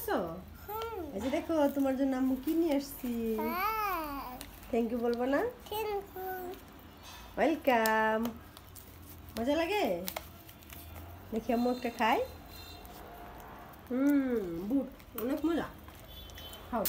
আসছো? এই যে দেখো তোমার জন্য আম্মু কি নিয়ে আসছি। থ্যাংক ইউ বলবো না? ওয়েলকাম। মজা লাগে? দেখি আম্মু একটা খাই। বুট অনেক মজা। খাও।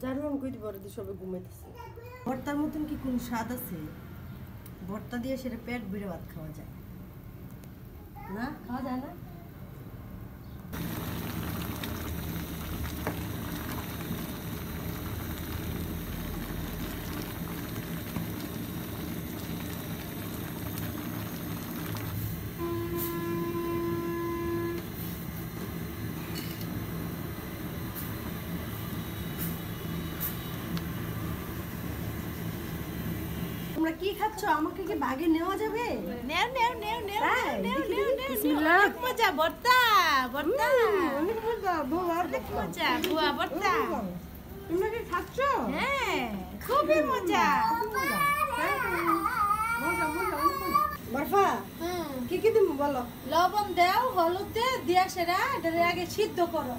জার্মান কইতে পারে তো সবে ঘুমাইতেছে। ভর্তার মতন কি কোন স্বাদ আছে? ভর্তা দিয়ে সেটা পেট ভরে ভাত খাওয়া যায় না? খাওয়া যায় না? তোমরা কি খাচ্ছ? আমাকে কি বাগে নেওয়া যাবে? নেও নেও নেও নেও হ্যাঁ, নেও দেখি, নেও দেখি, নেও বিসমিল্লাহ। অনেক মজা ভর্তা ভর্তা অনেক মজা, বুয়া, অনেক মজা বুয়া ভর্তা তোমরা কি খাচ্ছ? হ্যাঁ খুবই মজা বরফা কি কি দিমু বলো? লবণ দাও হলুদ দে দিয়া সেরা এটারে আগে সিদ্ধ করো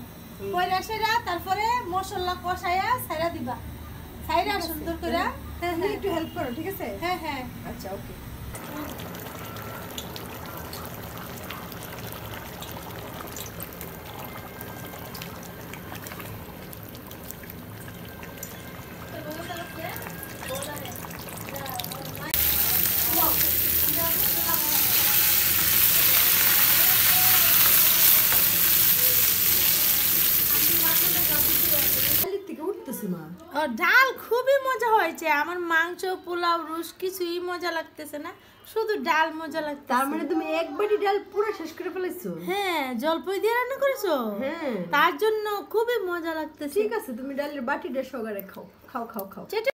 কইরা সেরা তারপরে মশলা কষায়া ছাইরা দিবা ছাইরা সুন্দর কইরা হ্যাঁ তুমি হ্যাঁ একটু হেল্প করো, ঠিক আছে? হ্যাঁ হ্যাঁ আচ্ছা, ওকে। খালির থেকে উঠতেছি মা। ও ডাল খুবই মজা হয়েছে আমার মাংস পোলাও রুশ কিছুই মজা লাগতেছে না শুধু ডাল মজা লাগতেছে তার মানে তুমি এক বাটি ডাল পুরো শেষ করে ফেলেছো? হ্যাঁ জলপাই দিয়ে রান্না করেছো হ্যাঁ। তার জন্য খুবই মজা লাগতেছে ঠিক আছে, তুমি ডালের বাটিটা সগারে খাও, খাও খাও খাও।